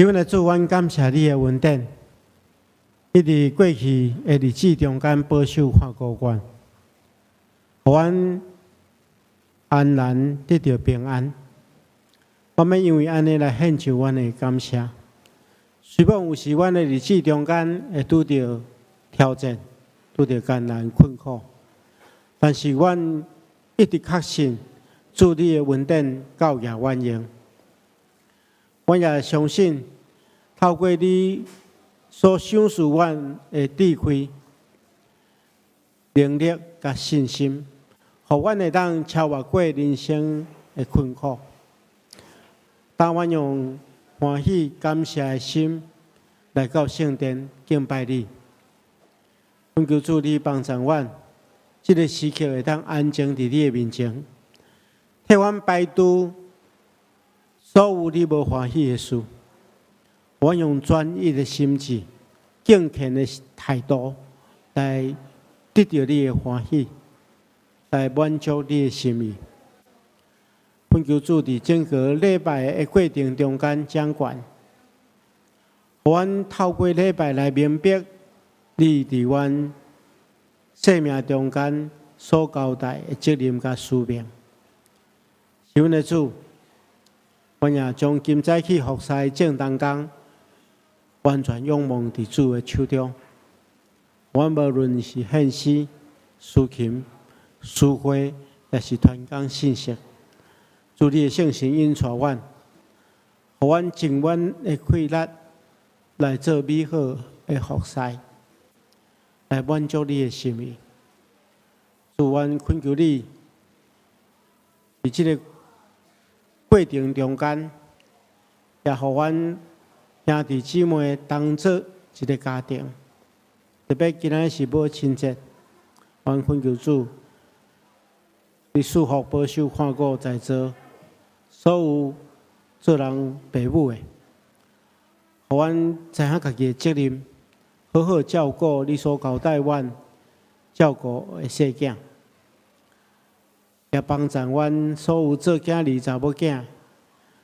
求阮的主，阮感谢你的恩典，一直过去的日子中间保守看顾阮，互阮安然得到平安。我们因为安尼来献上阮的感谢。虽然有时阮的日子中间会拄到挑战，拄到艰难困苦，但是阮一直确信主你的恩典教也阮用。我也相信，透过你所赏赐阮的智慧、能力甲信心，互阮会当超越过人生的困苦。当阮用欢喜感谢的心来到圣殿敬拜你，恳求主你帮助阮，这个时刻会当安静伫你的面前，替阮摆除所有你无欢喜的事。我用专一的心智、敬虔的态度来得到你的欢喜，来满足你的心意。恳求主伫整个礼拜的过程中间掌管，互阮透过礼拜来明白你伫阮生命中间所交代的责任甲使命。求阮的主，阮也将今早起服侍正当工完全仰望伫主的手中。阮无论是献诗、抒琴、诗花，也是传讲信息，主你的圣神引带阮，互阮尽阮的气力来做美好的服侍，来满足你的心意。主，阮恳求你，伫这个过程中间，也互阮兄弟姊妹当作一个家庭。特别今仔是母亲节，阮恳求主，你祝福保守看顾在座所有做人父母的，互阮知影家己的责任，好好照顾你所交代阮照顾的细囝，也帮助阮所有做囝儿、查某囝，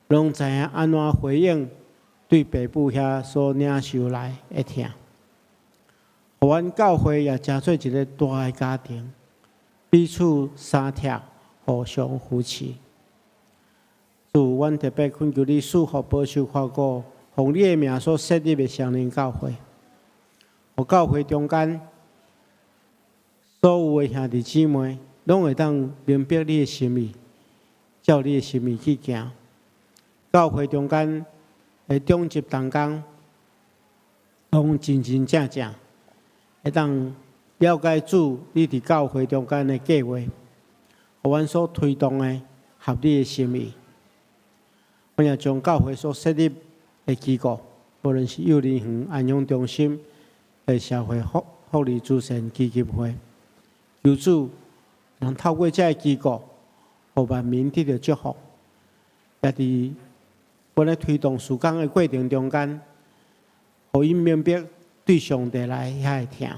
拢知影安怎回应对父母遐所领受来的疼。互阮教会也真做一个大的家庭，彼此相贴，互相扶持。主，阮特别恳求你祝福保守看顾，奉你的名所设立的双灵教会，互教会中间所有的兄弟姊妹，拢会当明白你的心意，照你的心意去行。教会中间的中级同工，拢真真正正会当了解主你伫教会中间的计划，互阮所推动的合理的心意。我也将教会所设立的机构，无论是幼儿园、安养中心、社会福利慈善基金会，求主能透过这个机构，互万民得到祝福，也伫阮咧推动事工的过程中间，互因明白对上帝来遐会疼。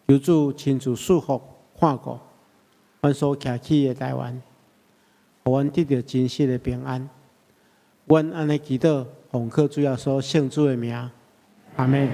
求主亲自祝福看顾阮所徛起的台湾，互阮得到真实的平安。阮安尼祈祷，奉靠主耶稣圣主的名，阿门。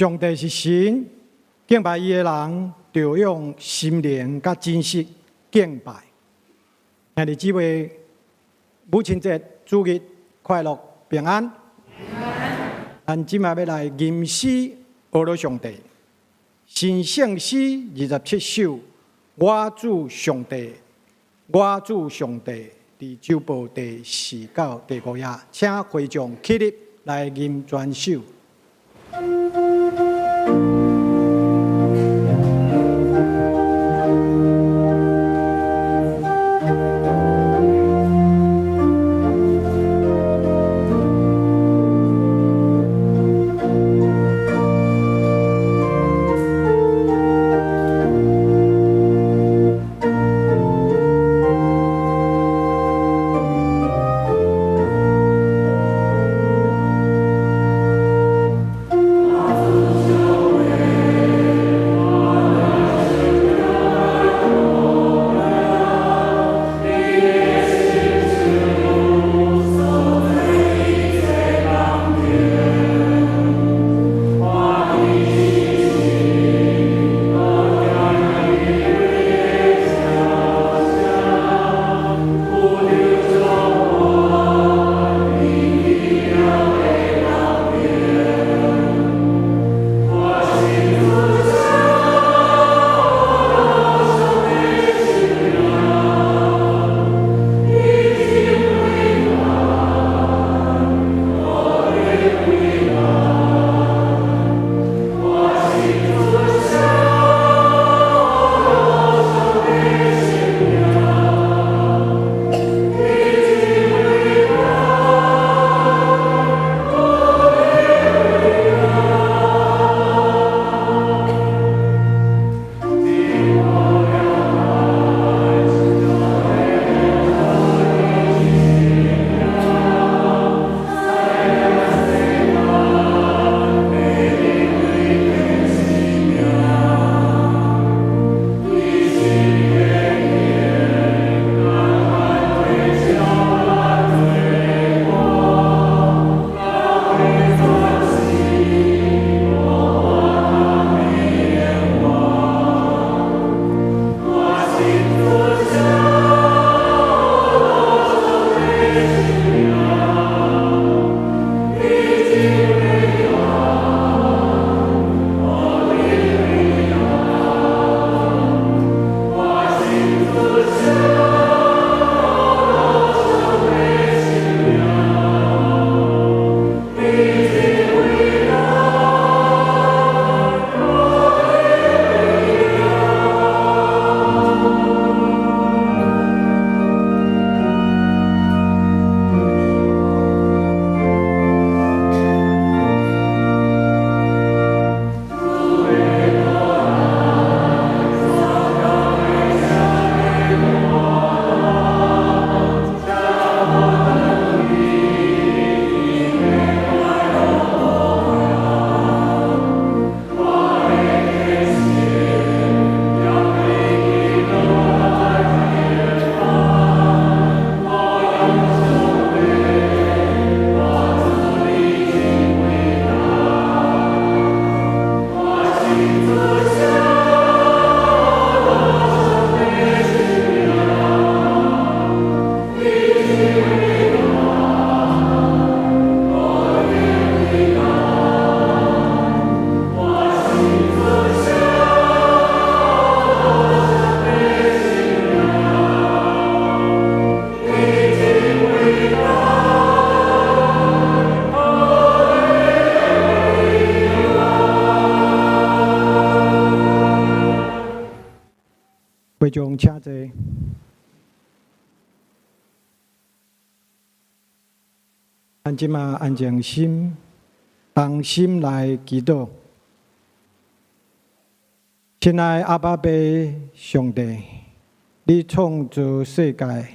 上帝是神，敬拜伊的人就用心灵甲真实敬拜。兄弟姊妹，母亲节主日快乐平安。咱今麦要来吟诗阿罗上帝，神圣诗27首，我主上帝，我主上帝，伫周报第4到第5页，请会众起立来吟全首。会众请坐。咱即马安静心，同心来祈祷。亲爱阿爸爸上帝，你创造世界，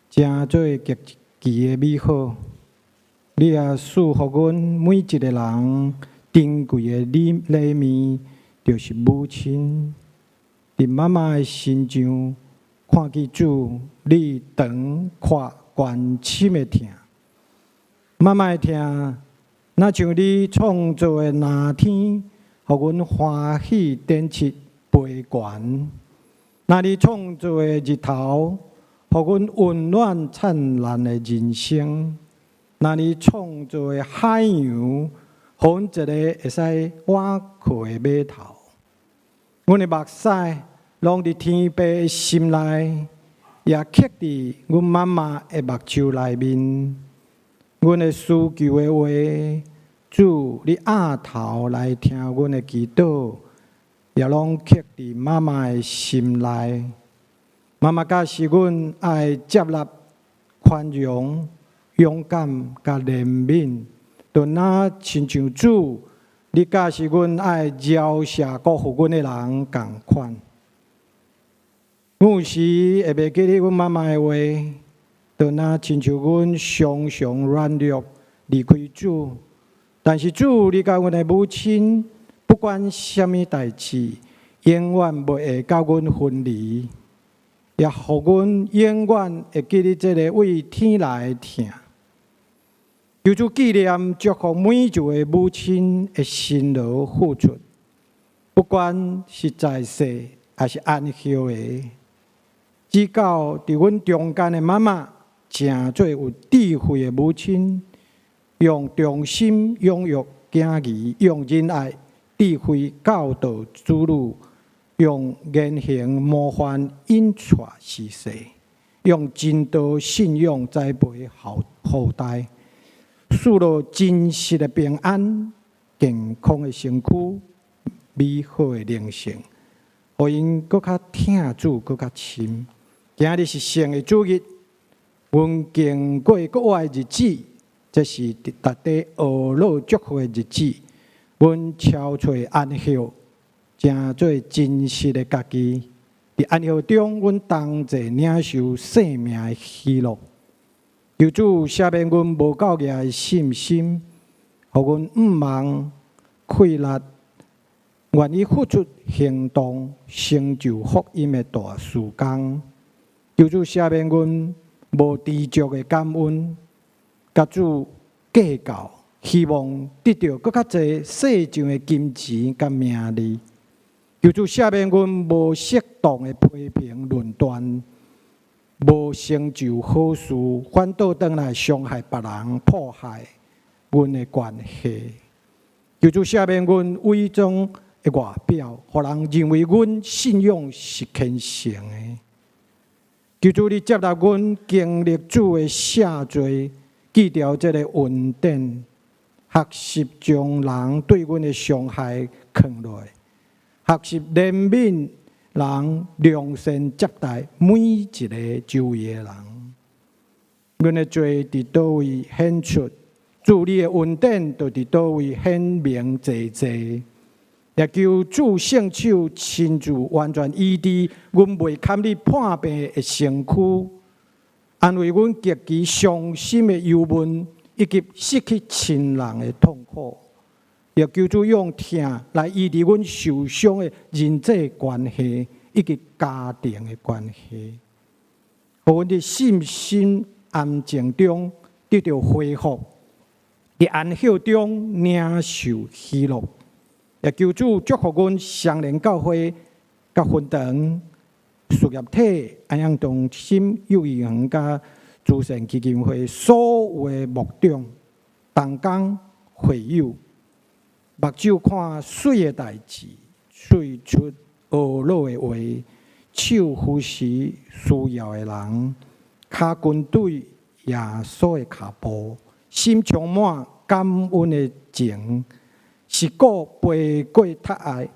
真做极其的美好。你也赐福阮每一个人珍贵的礼物，就是母亲。伫妈妈的身上，看见主，你长看关心的疼。妈妈的疼，那像你创造的蓝天，互阮欢喜展翅飞悬；那你创造的日头，互阮温暖灿烂的人生；那你创造的海洋，互阮一个会使倚靠的码头。阮的目屎，拢伫天父的心内，也刻伫阮妈妈的目睭内面。阮的需求的话，主，你额头来听阮的祈祷，也拢刻伫妈妈的心内。妈妈假使阮爱接纳、宽容、勇敢、甲怜悯，就那亲像主，你假使阮爱饶赦辜负阮的人共款。阮有时会袂记得阮妈妈的话，就那亲像阮常常软弱离开主。但是主，你甲阮的母亲，不管什么代志，永远袂会甲阮分离，也互阮永远会记得这个为天来的疼。求主纪念祝福每一位母亲的辛劳付出，不管是在世还是安休的，只教伫阮中间的妈妈，正做有智慧的母亲。用忠心养育囝儿，用仁爱、智慧教导子女，用言行模范引带世世，用真道信仰栽培后代，赐落真实的平安、健康的身躯、美好的灵性，互因搁较听主，搁较深。今日是圣的主日，阮经过国外日子。这是值得懊恼祝福的日子，阮超找安休，正做真实的家己。伫安休中，阮同齐领受生命的喜乐。求主赦免阮无够硬的信心，互阮毋茫溃力，愿意付出行动，成就福音的大事工。求主赦免阮无知足的感恩。甲主计较，希望得到更较侪世上的金钱甲名利。求主赦免阮无适当的批评论断，无成就好事，反倒转来伤害别人，破坏阮的关系。求主赦免阮伪装的外表，互人认为阮信仰是虔诚的。求主你接纳阮经历主的赦罪。记掉这个恩典，学习将人对阮的伤害藏落，学习怜悯人，良善接待每一个周围的人。阮的罪伫倒位显出，主你的恩典就伫倒位显明济济。也求主圣手亲自完全医治阮未堪你破病的身躯。安慰阮极其伤心的忧闷，以及失去亲人的痛苦，也求主用疼来医治阮受伤的人际关系以及家庭的关系，互阮的信心安静中得到恢复，伫安息中领受喜乐，也求主祝福阮相连教会甲分堂。事业体安阳中心幼儿园甲慈善基金会所有的牧长、同工、会友，目睭看水的代志，嘴出懊恼的话，手扶持需要的人，脚跟对耶稣的脚步，心充满感恩的情，是个背过脱爱，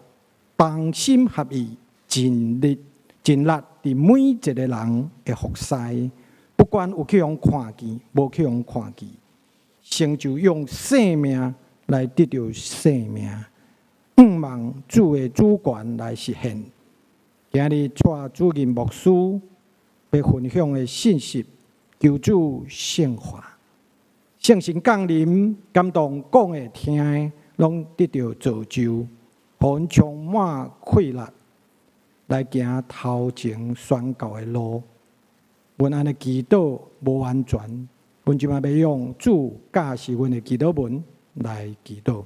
同心合意，尽力伫每一个人的服侍，不管有去用看见，无去用看见，成就用生命来得到生命，毋望主的主权来实现。今日带主任牧师要分享的信息，求主圣化，圣神降临，感动讲的听的，拢得到造就，互阮充满快乐。来行头前宣告的路，阮安尼祈祷无完全，阮即摆要用主教示阮的祈祷文来祈祷。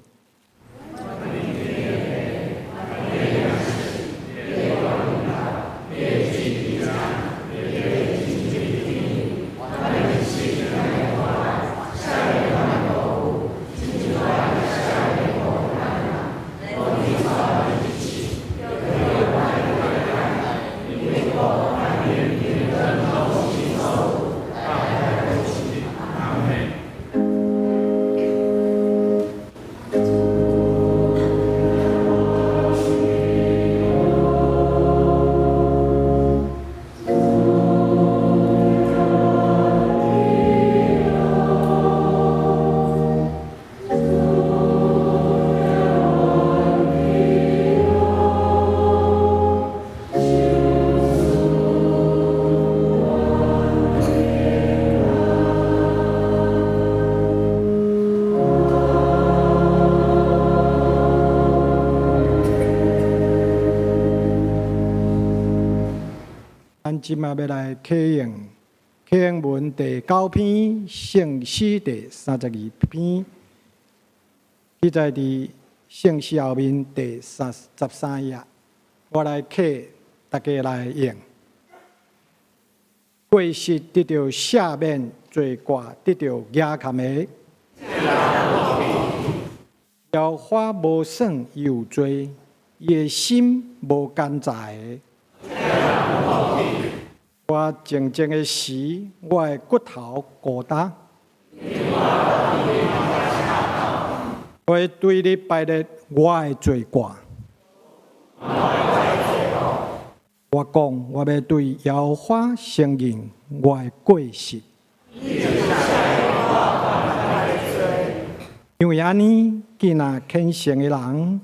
咱即马要来启用启用文第9篇，圣诗第32篇，记载伫圣诗后面第13页。我来启，大家来用。过失得到赦免，罪过得到压砍的。了花无算有罪，伊的心无干在的。我静静的时，我的骨头孤单。我会对你摆列我的罪过。我讲，我要对耶和华承认我的过失。因为安尼，既然虔诚的人，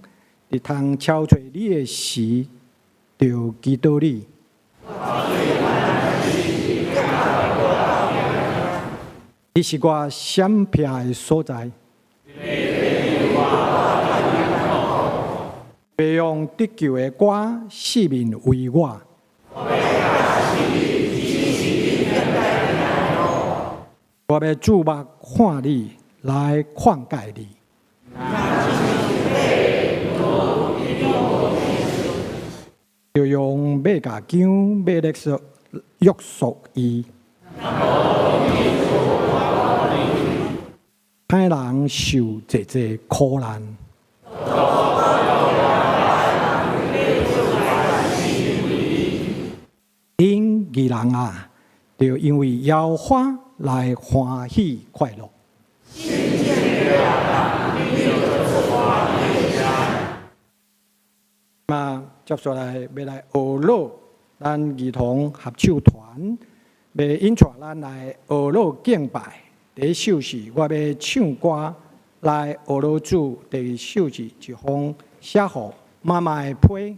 会通敲找你的时，就记到你。你是我闪避的所在，培养得救的我，使命为我。我要注目看你，来劝戒你。就用马甲姜、马力色约束伊。歹人受济济苦难，因义人啊，就因为耶和华来欢喜快乐。嘛，接下来要来学乐，咱儿童合唱团要引带咱来学乐敬拜。第一首是我要唱歌来俄罗主，第二首是一封写给妈妈的批。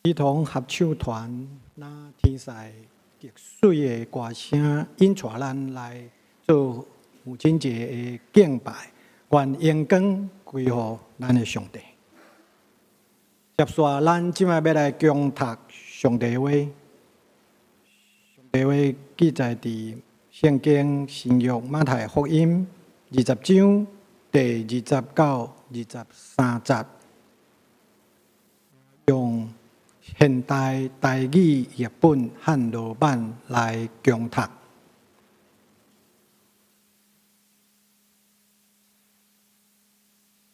一同合唱团拿天使极水的歌声，引带咱来做母亲节的敬拜，愿荣光归乎咱的上帝。接续咱即摆要来共读上帝话，上帝话记载伫圣经新约马太福音20章第29、23节，用现代台语译本汉罗版来共读。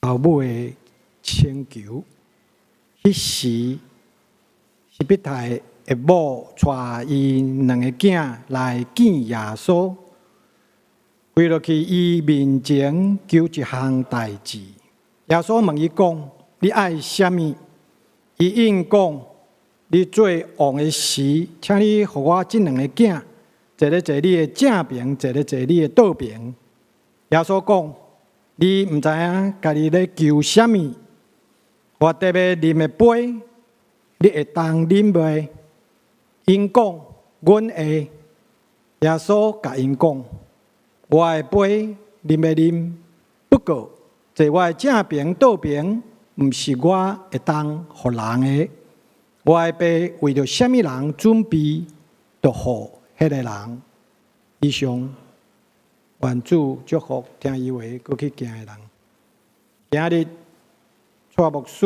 后母的请求，迄时西庇太的某带伊两个囝来见耶稣，跪落去伊面前求一项代志。耶稣问伊讲：“你爱什么？”伊应讲：“你做王的时，请你互我这两个囝，一个坐你的正边，一个坐你的倒边。”耶稣讲：“你毋知影家己咧求什么？我特别啉的杯，你会当啉袂？”因讲：“阮会。”耶稣甲因讲：“我的杯啉要啉，不过坐我的正边倒边，毋是我会当互人的。我的杯为着什么人准备，就互迄个人。”以上，愿主祝福听伊话过去行的人。今日蔡牧师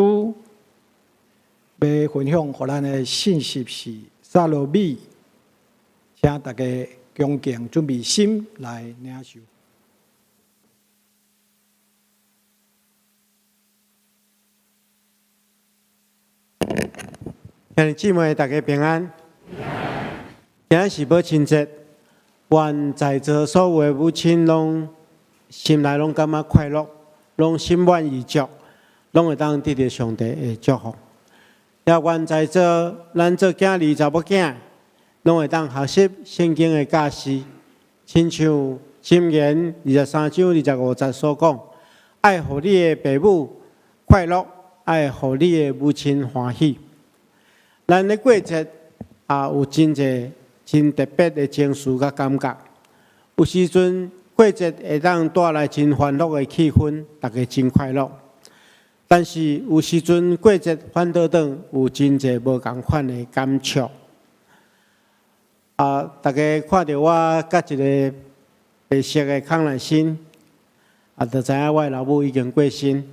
要分享互咱的信息是撒罗米，请大家恭敬准备心来领受。兄弟姊妹，大家平安。今日是母亲节，愿在座所有的母亲拢心内拢感觉快乐，拢心满意足，拢会当得到上帝的祝福。也愿在座咱做囝儿、查某囝，拢会当学习圣经的教示，亲像箴言23章25节所讲：“爱互你的父母快乐，爱互你的母亲欢喜。”咱咧过节有真侪真特别的情绪甲感觉，有时阵过节会当带来真欢乐的气氛，大家真快乐。但是有时阵过节反倒转有真侪无共款的感触。大家看到我甲一个白色的康乃馨，就知影我的老母已经过身。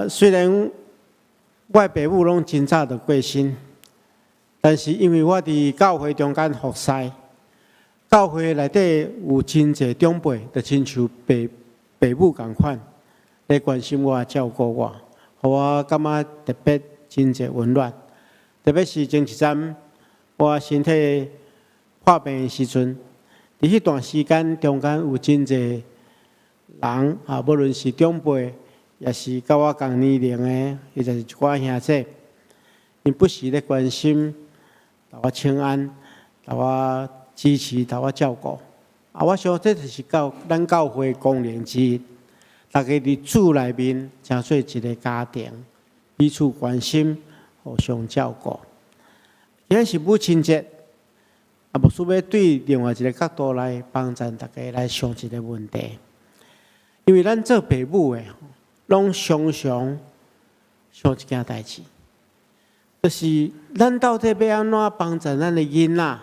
虽然我的父母拢真早就过身，但是因为我伫教会中间服侍，教会内底有真侪长辈，就亲像父母共款，来关心我、照顾我，互我感觉特别真侪温暖。特别是前一阵我身体破病的时阵，伫迄段时间中间有真侪人无论是长辈，也是甲我同年龄的，或者是一寡兄弟，因不时咧关心，甲我请安，甲我支持，甲我照顾。我想这就是咱教会功能之一，大家伫主内面成做一个家庭，彼此关心，互相照顾。今日是母亲节，牧师要对另外一个角度来帮助大家来想一个问题，因为咱做父母的，拢常常想一件代志，就是咱到底要安怎帮助咱的囡仔，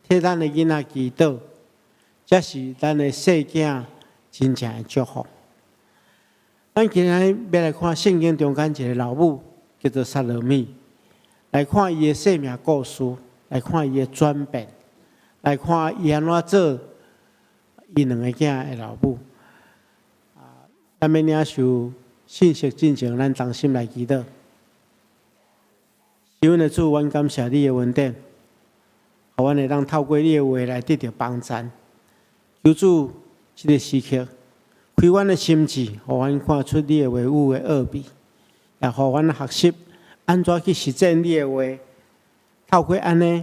替咱的囡仔祈祷，这是咱的细囝真正的祝福。咱今日要来看圣经中间一个老母，叫做撒罗米，来看伊的生命故事，来看伊的转变，来看伊安怎做伊两个囝的老母。咱要领受信息进前，咱同心来祈祷。是阮的主，阮感谢你的恩典，互阮会当透过你的话来得到帮助。求主这个时刻开阮的心智，互阮看出你的话语的奥秘，也互阮学习安怎去实践你的话，透过安尼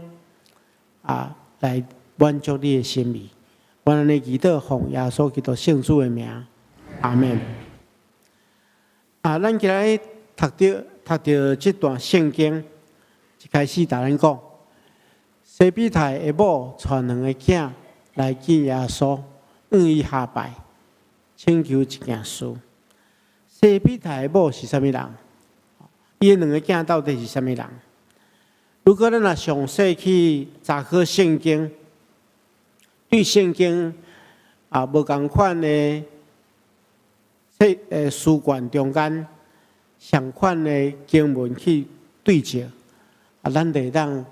来满足你的心意。阮安尼祈祷，奉耶稣基督圣主的名。阿门。咱今日读读到这段圣经，一开始甲咱讲，西比泰的某带2个囝来见耶稣，向伊下拜，请求一件事。西比泰的某是啥物人？伊的2个囝到底是啥物人？如果咱若详细去查考圣经，对圣经无共款的书卷中间相款的经文去对照，咱会当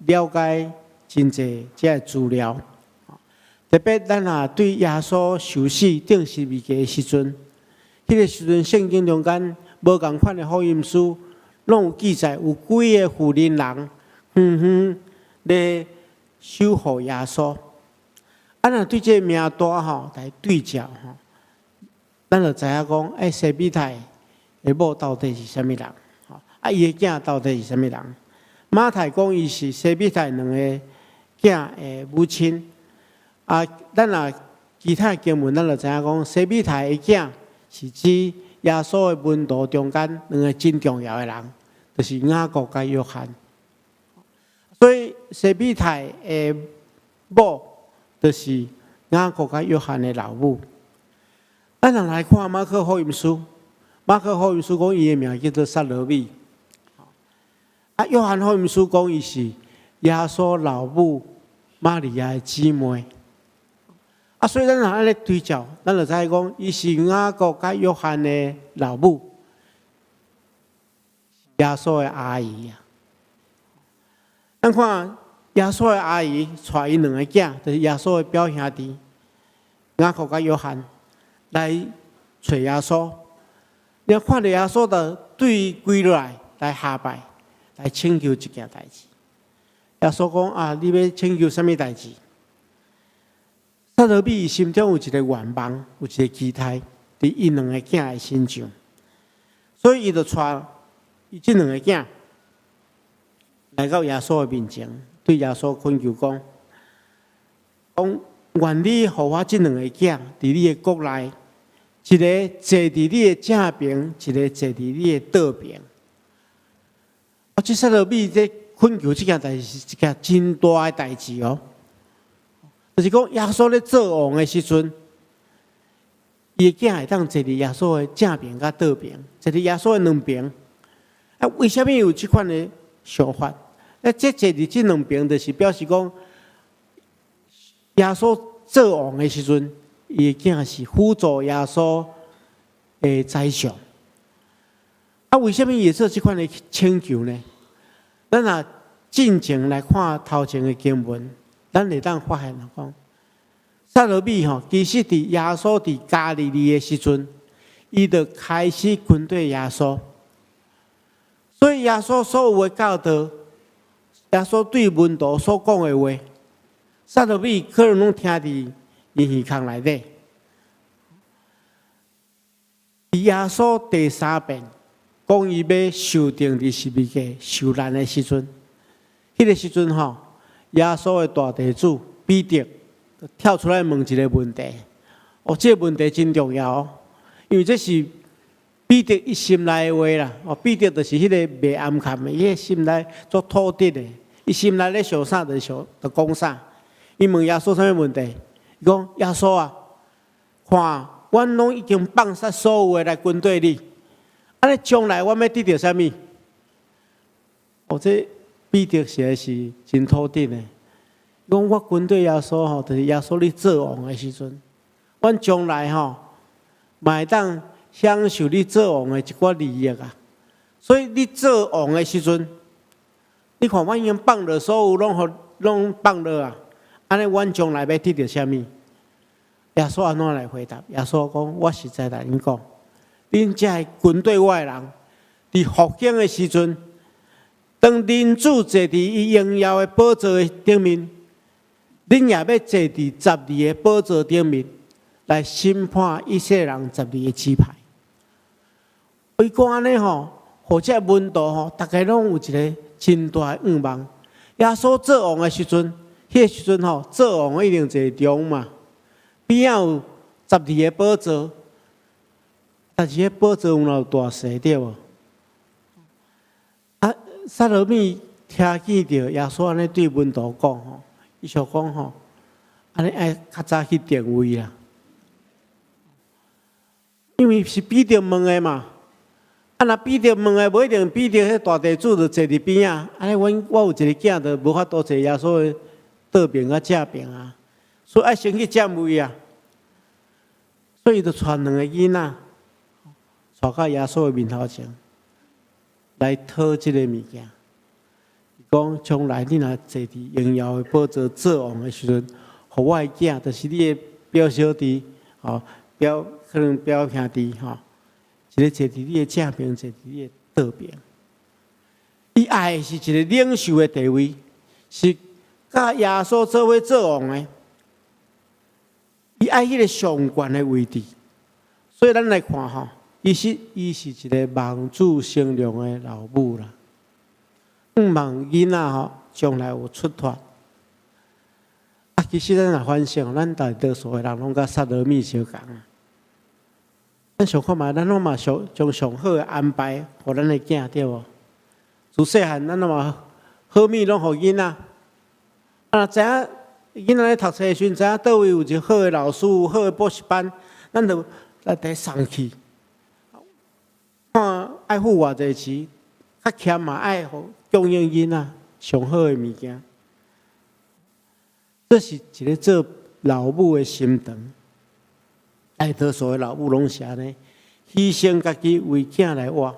了解真侪这资料。特别咱对耶稣受死定十字架的时阵，迄个时阵圣经中间无共款的福音书，拢有记载有几个妇人人咧守护耶稣。若对这名单来对照咱就知影讲，西比泰的某到底是啥物人？伊的囝到底是啥物人？马太讲伊是西比泰2个囝的母亲。咱若其他经文，咱就知影讲，西比泰的囝是指耶稣的门徒中间2个真重要的人，就是雅各甲约翰。所以西比泰的某就是雅各甲约翰的老母。咱若来看马可福音书，马可福音书讲伊的名叫做撒罗米，约翰福音书讲伊是耶稣老母玛利亚的姊妹。所以咱若安尼对照，咱就知影讲，伊是雅各甲约翰的老母，耶稣的阿姨。咱看耶稣的阿姨带伊2个囝，就是耶稣的表兄弟雅各甲约翰来找耶稣。你看到耶稣就对跪落来下拜，来请求一件代志。耶稣讲你要请求什么代志？撒罗米心中有一个愿望，有一个期待，伫伊2个囝的身上，所以伊就带伊这2个囝来到耶稣的面前，对耶稣恳求讲：愿你互我这2个囝伫你的国内，一个坐伫你的正边，一个坐伫你的倒边。这撒罗米在恳求这件代志是一件真大的代志哦。就是讲，耶稣咧做王的时阵，伊的囝会当坐伫耶稣的正边甲倒边，坐伫耶稣的2边。为什么有这款的想法？这坐伫这2边，就是表示讲，耶稣做王的时阵，伊的囝是辅助耶稣的宰相。为什么会做这款的请求呢？咱若进前来看头前的经文。咱会当发现讲，撒罗米其实伫耶稣伫加利利的时阵，伊就开始跟对耶稣。所以耶稣所有的教导，耶稣对门徒所讲的话，撒罗米可能拢听伫伊耳孔内底。耶稣第3遍讲伊要受定伫十字架受难的时阵，迄个时阵耶稣的大弟子彼得跳出来问一个问题，这个问题真重要因为这是彼得伊心内的话啦。彼得就是迄个卖暗坎的，伊心内做土地的，伊心内咧想啥就讲啥。伊问耶稣啥物问题？伊讲耶稣看阮拢已经放下所有的来跟对你，安尼将来我要得到啥物？这彼得实在是真笃定的。讲我跟对耶稣就是耶稣你做王的时阵，阮将来嘛会当享受你做王的一寡利益所以你做王的时阵，你看阮已经放了所有拢放了安尼阮将来要得到啥物？耶稣安怎来回答？耶稣讲：我实在来恁讲，恁这跟对我的人，伫复兴的时阵。当人主坐伫伊荣耀的宝座顶面，恁也要坐伫12个宝座顶面，来审判以色列人12个支派。伊讲安尼或者门徒大家拢有一个真大的愿望。耶稣做王的时阵，迄个时阵做王一定坐中嘛，边仔有12个宝座，但是迄宝座有大小对无？啊，撒罗米听见着耶稣安尼对门徒讲吼，伊就讲吼，安尼爱较早去定位啦，因为是彼得问的嘛。啊，若彼得问的，无一定彼得迄大地主就坐伫边啊。安尼，我有一个囝，就无法度坐耶稣的倒边啊、正边啊，所以爱先去占位啊。所以就传两个囡仔，带到耶稣的面头前，来讨即个物件。讲将来你若坐伫荣耀的宝座做王的时阵，互我的囝，就是你的表小弟，吼，可能表兄弟，吼。一个坐伫你的正边，坐伫你的倒边。伊爱的是一个领袖的地位，是甲耶稣做伙做王的。伊爱迄个上悬的位置。所以咱来看吼，伊是一个望子成龙的老母啦。望囡仔吼将来有出头。啊，其实咱若反省，咱大多数的人拢甲撒罗米相共啊。咱想看嘛，咱拢嘛将上好的安排，互咱的囝对无？自细汉，咱拢嘛好物拢互囡仔。啊，知影囡仔咧读册的时阵，知影倒位有一个好的老师，有好的补习班，咱就来第送去。看爱付偌济钱，较欠嘛爱互供应囡仔上好的物件。这是一个做老母的心肠。大多数的老母拢是安尼，牺牲家己为囝来活。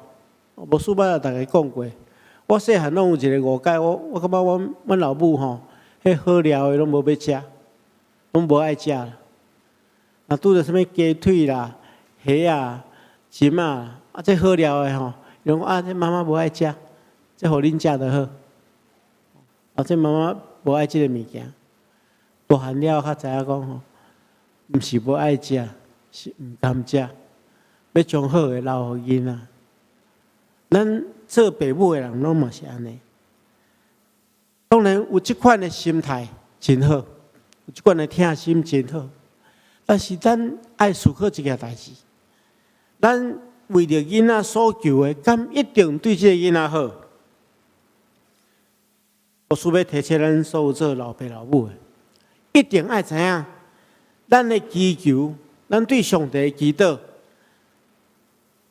无数摆大家讲过，我细汉拢有一个误解，我感觉阮老母吼，迄好料的拢无要食，拢无爱食啦。若拄着什物鸡腿啦、虾啊、蟳啊，这好料的吼，伊讲这妈妈无爱食，这互恁食就好。这妈妈无爱即个物件，大汉了较知影讲吼，毋是无爱食。是毋甘食，要将好的留互囡仔。咱做爸母的人拢嘛是安尼。当然有即款的心态真好，有即款的疼心真好。但是咱爱思考一件代志，咱为着囡仔所求的，敢一定对即个囡仔好？我需要提醒咱所有做老爸老母的，一定爱知影，咱的祈求。咱对上帝的祈祷，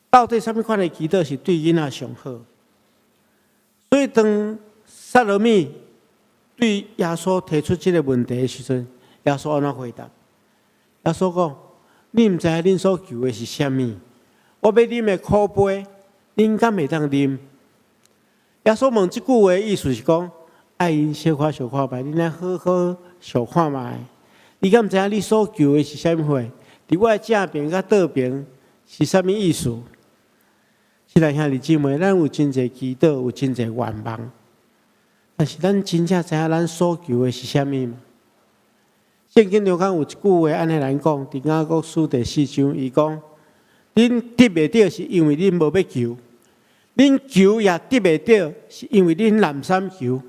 到底什么款的祈祷是对囡仔上好？所以当撒罗米对耶稣提出这个问题的时阵，耶稣安怎回答？耶稣讲：“你毋知影恁所求的是啥物？我要啉的苦杯，恁敢会当啉？”耶稣问这句话的意思是讲：爱因小看卖，恁来好好小看卖。你敢毋知影你所求的是啥物货？伫我的正边甲倒边是啥物意思？是来兄弟姊妹，咱有真侪祈祷，有真侪愿望，但是咱真正知影咱所求的是啥物吗？圣经中讲有一句话安尼来讲，伫雅各书第4章，伊讲：恁得袂到，是因为恁无要求；恁求也得袂到，是因为恁滥散求，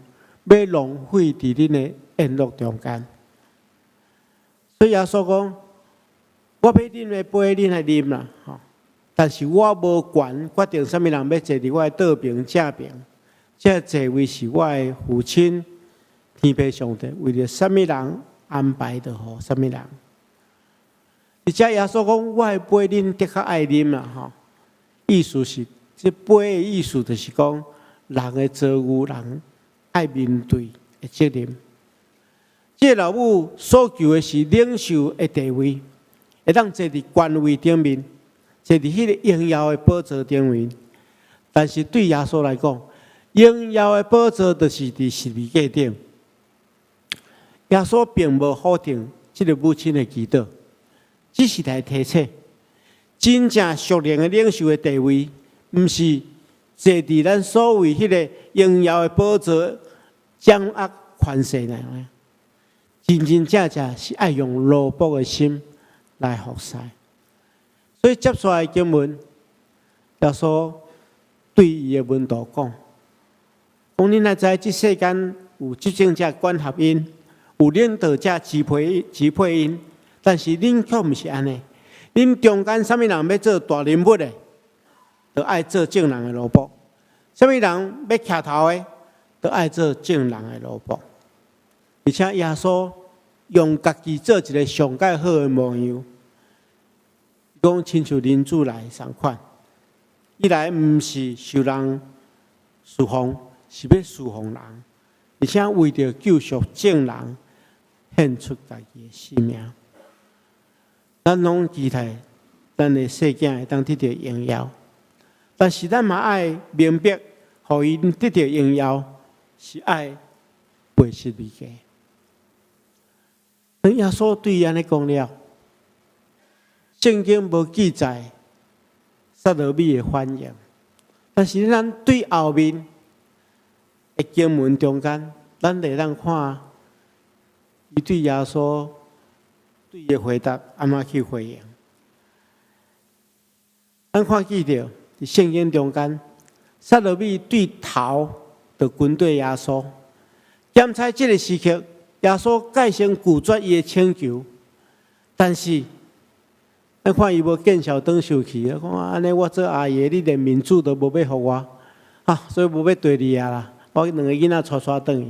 要浪费伫恁的宴乐中间。所以耶稣讲。我要啉的杯，恁来啉啦，吼！但是我无权决定什么人要坐伫我的倒边、正边。这座位是我的父亲天父上帝为了什么人安排的，吼什么人？而且耶稣讲，我的杯恁的确爱啉啦，吼！意思是，这杯的意思就是讲，人的责务，人爱面对的责任。这老母所求的是领袖的地位。会当坐伫官位顶面，坐伫迄个荣耀的宝座顶面。但是对耶稣来讲，荣耀的宝座就是伫十字架顶。耶稣并无否定这个母亲的祈祷，只是来提醒，真正属灵的领袖的地位，毋是坐伫咱所谓迄个荣耀的宝座掌握权势内，真真正正是爱用罗卜的心。来服侍，所以接下来经文，耶稣对伊的门徒讲：，讲恁来知，这世间有执政者管辖因，有领导者支配因，但是恁却毋是安尼。恁中间什么人要做大人物的，就爱做正人的萝卜；什么人要徛头的，都爱做正人的奴仆。而且耶稣用家己做一个上介好的模样，讲亲像人主来同款。伊来毋是受人侍奉，是要侍奉人，而且为着救赎正人，献出家己的性命。咱拢期待咱的世界会当得到荣耀，但是咱嘛爱明白，互因得到荣耀，是爱背失离家。当耶稣对伊安尼讲了，圣经无记载撒罗米的反应，但是咱对后面的经文中间，咱会当看伊对耶稣对伊的回答安怎去回应。咱看见到伫圣经中间，撒罗米对头就军队耶稣，检查这个时刻，耶稣改成拒绝伊的请求，但是咱看伊无见笑转受气，讲安尼我做阿爷，你连面子都无要互我，所以无要对你啊啦，我两个囡仔带转去。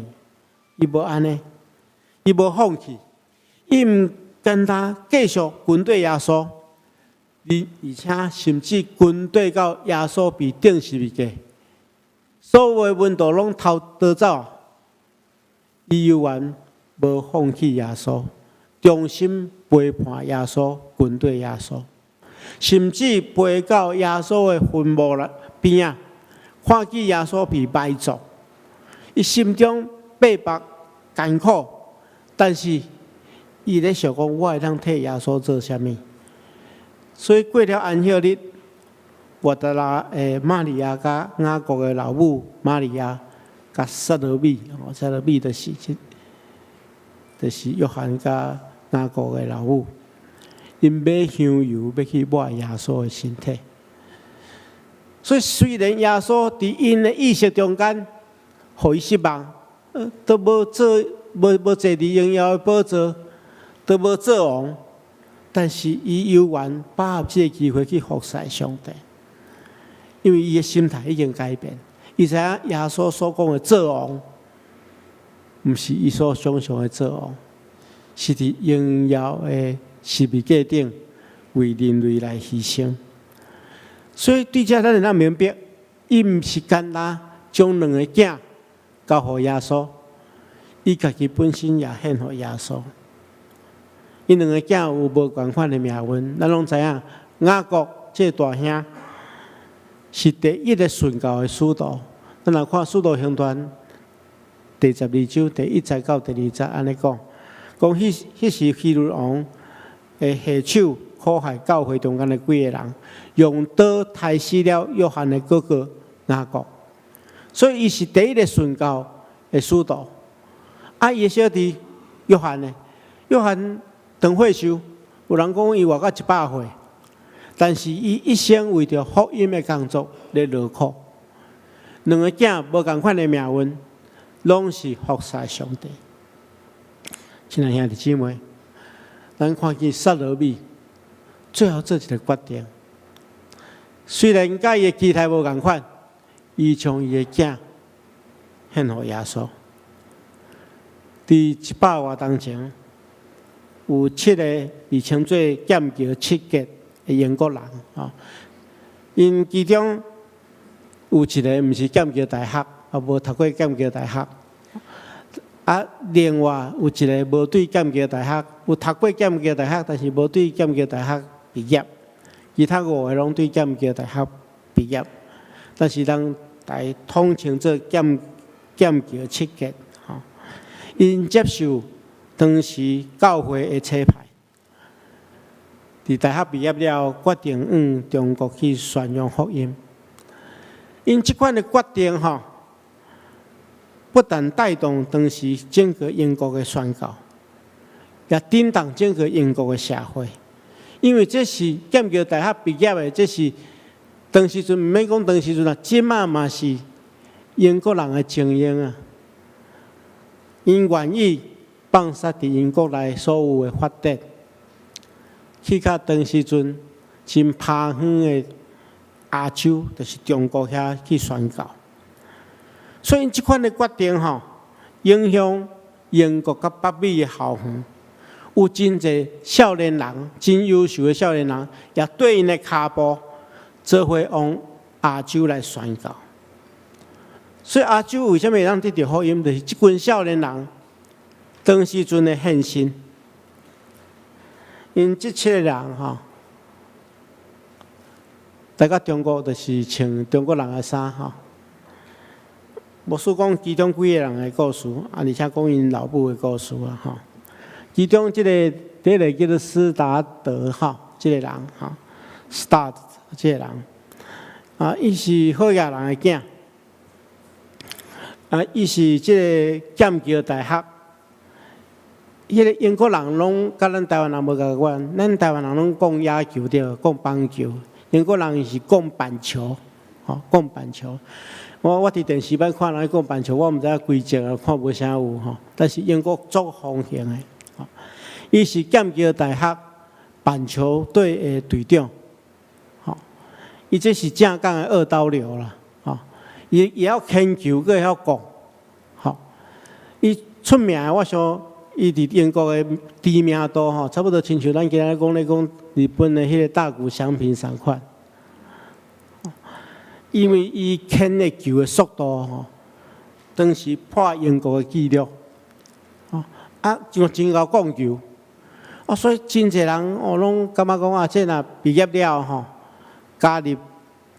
伊无安尼，伊无放弃，伊毋简单继续军队耶稣，而且甚至军队到耶稣被钉十字架，所有的门徒拢逃走，伊犹原无放弃耶稣，忠心陪伴耶稣，军队耶稣，甚至陪到耶稣的坟墓边啊，看见耶稣被埋葬，伊心中悲白艰苦，但是伊咧想讲，我会当替耶稣做啥物？所以过了安息日，我的玛利亚甲雅各的老母玛利亚甲撒罗米，撒罗米就是约翰甲雅各的老母，因买香油要去抹耶稣的身体。所以虽然耶稣伫因的意识中间，互伊失望，都无坐伫荣耀的宝座，都无做王。但是伊犹原把握这个机会去服侍上帝，因为伊的心态已经改变。伊知影耶稣所讲的做王，毋是伊所想象的做王，是伫荣耀的十字架顶为人类来牺牲。所以对这咱会当明白，伊毋是简单将两个囝交互耶稣，伊家己本身也献互耶稣。因两个囝有无共款的命运，咱拢知影。雅各这大兄是第一个顺教的使徒。咱来看《使徒行传》第12章第1节到第2节，安尼讲，迄时希律王的下手苦害教会中间的几个人，用刀杀死了约翰的哥哥雅各，所以伊是第一个顺教的使徒。伊的小弟约翰呢？约翰长岁数，有人讲伊活到100岁，但是伊一生为着福音的工作咧劳苦。两个囝无共款的命运，拢是服侍上帝。亲爱兄弟姊妹，咱看见撒罗米最后做一个决定，虽然甲伊的期待无共款，伊将伊的囝献互耶稣。伫100多当前，有7个被称作剑桥7杰的英国人因其中有一个毋是剑桥大学，无读过剑桥大学，另外有一个无对剑桥大学有读过剑桥大学，但是无对剑桥大学毕业，其他5个拢对剑桥大学毕业，但是人大统称作剑桥7杰。因接受当时教会的车牌，伫大学毕业了，决定往中国去宣扬福音。因这款的决定不但带动当时整个英国的宣教，也震动整个英国的社会。因为这是剑桥大学毕业的，这是当时阵，毋免讲当时阵啦，即马嘛是英国人的精英啊。因愿意放杀伫英国内所有的法典，去到当时阵真偏远的亚洲，就是中国遐去宣教。所以这款的决定吼，影响英国甲北美的校园，有真侪少年人，真优秀的少年人，也对因的骹步做伙往亚洲来宣教。所以亚洲为什么会让得到福音？就是这群少年人当时阵的献身。因这7个人吼，大家中国就是穿中国人的衫吼。无说讲其中几个人的故事，而且讲因老母的故事啊吼。其中第一个叫做斯达德吼，这个人吼，斯达德这个人伊是好野人的囝，伊是这个剑桥大学。迄个英国人拢甲咱台湾人无共款，咱台湾人拢讲野球对，讲棒球；英国人是讲板球，讲板球。我伫电视版看人讲板球，我毋知影规则啊，看无啥有吼。但是英国足风行的，伊是剑桥大学板球队的队长，伊这是正港的二刀流啦，伊也要牵球，佫会晓讲，伊出名的，我想。伊伫英国的知名度吼，差不多亲像咱今仔讲日本的迄个大谷翔平同款，因为伊牵的球的速度吼，当时破英国的纪录，就真够讲球，所以真侪人拢感觉讲这若毕业了吼，加入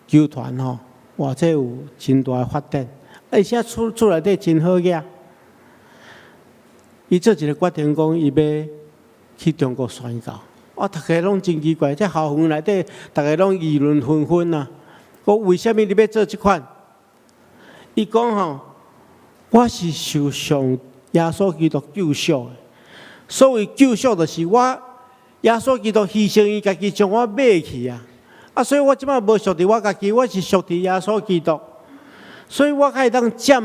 球团吼，哇，这有真大的发展，而且厝内底真好个。伊做一个决定，讲伊要去中国宣教。大家拢真奇怪，这校园内底，大家拢议论纷纷啊。讲为什么你要做这款？伊讲吼，我是受上耶稣基督救赎的。所谓救赎，就是我耶稣基督牺牲伊家己将我买去啊。所以我即摆无属伫我家己，我是属伫耶稣基督。所以我可以当占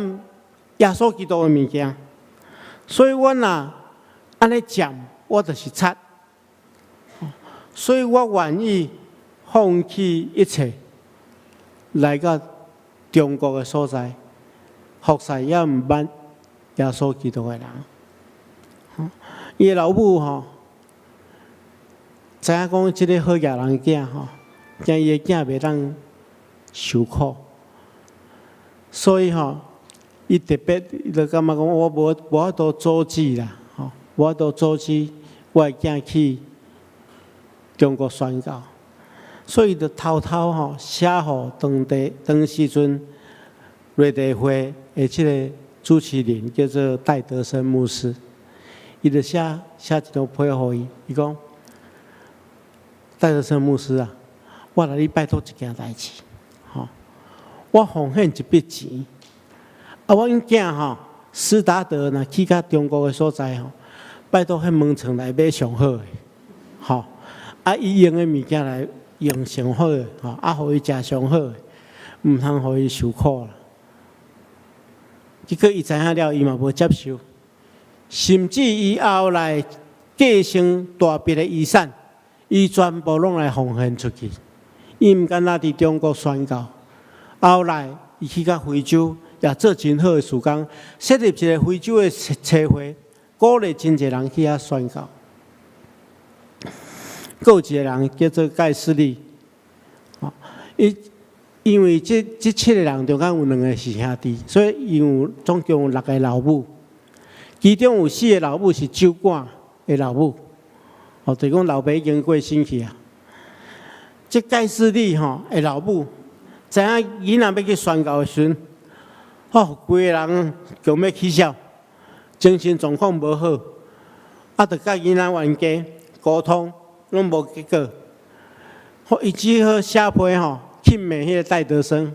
耶稣基督的物件。所以我若安尼占，我就是贼。所以我愿意放弃一切，来到中国的所在，服侍也毋捌耶稣基督的人。伊的老母吼，知影讲即个好野人囝吼，惊伊的囝袂当受苦，所以吼。伊特别就感觉讲，我无法度阻止啦，无法度阻止我的囝去中国宣教，所以就偷偷写互当时阵瑞地会的即个主持人叫做戴德生牧师，伊就写一张批互伊，伊讲戴德生牧师啊，我来你拜托一件代志，我奉献一笔钱。我因囝吼，斯达德若去到中国的所在吼，拜托迄门床来买上好的，伊用的物件来用上好的，互伊食上好的，毋通互伊受苦啦。结果伊知影了，伊嘛无接受，甚至伊后来继承大笔的遗产，伊全部拢来奉献出去。伊毋敢若伫中国宣教，后来伊去到非洲。也做真好的事工，设立一个非洲的车会，鼓励真侪人去遐宣教。还有一个人叫做盖斯利，因为这7个人中间有2个是兄弟，所以总共有6个老母，其中有4个老母是酒馆的老母，就是讲老爸已经过身去啊。这盖斯利的老母，知影囡仔要去宣教的时阵。规个人强要起笑，精神状况无好，着甲囡仔冤家沟通，拢无结果。伊只好写批去骂迄个戴德生，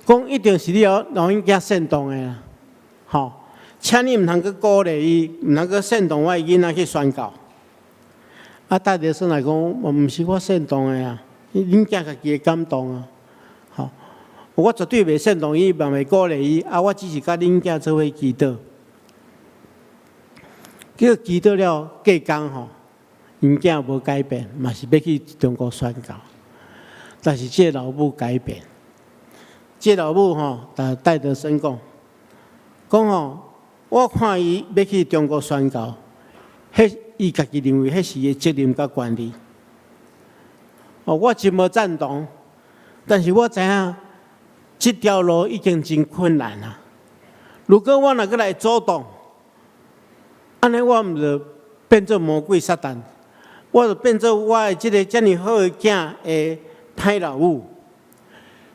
讲一定是你让因囝煽动的啦，请你毋通去鼓励伊，毋通去煽动我的囡仔去宣教。戴德生来讲，毋是我煽动的啊，恁囝家己会感动啊。我绝对袂煽动伊，嘛袂鼓励伊。我只是甲恁囝做伙祈祷。叫祈祷了，过工因囝无改变，嘛是要去中国宣教。但是这老母改变，这老母戴德生讲，讲吼，我看伊要去中国宣教，迄伊家己认为迄是伊责任甲权利。我真无赞同，但是我知影这条路已经真困难啊。如果我若搁来阻挡，安尼我毋就变做魔鬼撒旦，我就变做我的这个遮尔好的囝的歹老母。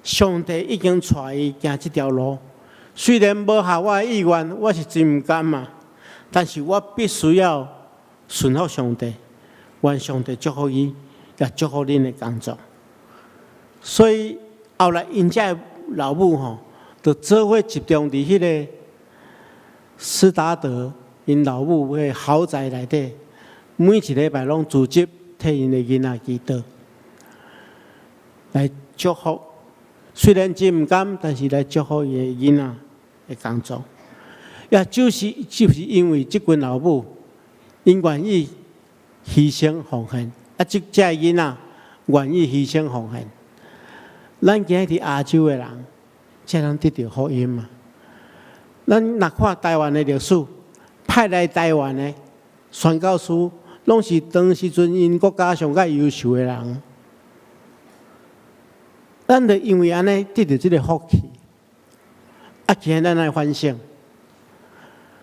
上帝已经带伊行这条路，虽然无合我的意愿，我是真毋甘嘛，但是我必须要顺服上帝，愿上帝祝福伊，也祝福恁的工作。所以后来因遮老母吼，就做伙集中伫迄个斯达德因老母的豪宅内底，每一礼拜拢组织替因的囡仔祈祷，来祝福。虽然真毋甘，但是来祝福伊的囡仔的工作。也就是因为即群老母，因愿意牺牲奉献，即只囡仔愿意牺牲奉献，咱今日伫亚洲的人，才能得到福音嘛。咱若看台湾的历史，派来台湾的宣教师，拢是当时阵因国家上较优秀的人。咱就因为安尼得到这个福气，今日咱来反省。